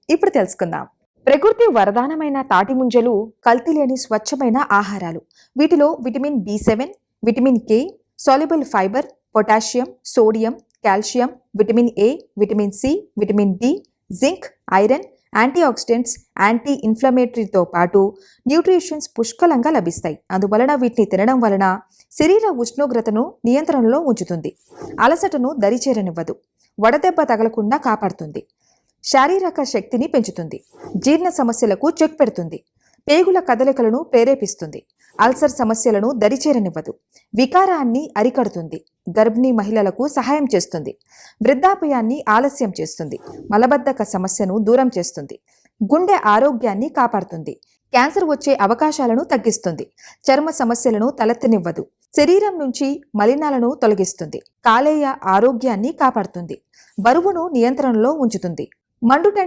ఇప్పుడు తెలుసుకుందాం. ప్రకృతి వరదానమైన తాటి ముంజలు కల్తీ లేని స్వచ్ఛమైన ఆహారాలు. వీటిలో vitamin B7, vitamin K, soluble fibre, potassium, sodium, calcium, vitamin A, vitamin C, vitamin D, zinc, iron, antioxidants, anti ఇన్ఫ్లమేటరీతో పాటు న్యూట్రిషన్స్ పుష్కలంగా లభిస్తాయి. అందువలన వీటిని తినడం వలన శరీర ఉష్ణోగ్రతను నియంత్రణలో ఉంచుతుంది, అలసటను దరిచేరనివ్వదు, వడదెబ్బ తగలకుండా కాపాడుతుంది, శారీరక శక్తిని పెంచుతుంది, జీర్ణ సమస్యలకు చెక్ పెడుతుంది, పేగుల కదలికలను ప్రేరేపిస్తుంది, అల్సర్ సమస్యలను దరిచేరనివ్వదు, వికారాన్ని అరికడుతుంది, గర్భిణీ మహిళలకు సహాయం చేస్తుంది, వృద్ధాప్యాన్ని ఆలస్యం చేస్తుంది, మలబద్ధక సమస్యను దూరం చేస్తుంది, గుండె ఆరోగ్యాన్ని కాపాడుతుంది, క్యాన్సర్ వచ్చే అవకాశాలను తగ్గిస్తుంది, చర్మ సమస్యలను తలెత్తనివ్వదు, శరీరం నుంచి మలినాలను తొలగిస్తుంది, కాలేయ ఆరోగ్యాన్ని కాపాడుతుంది, బరువును నియంత్రణలో ఉంచుతుంది, మండుటెండ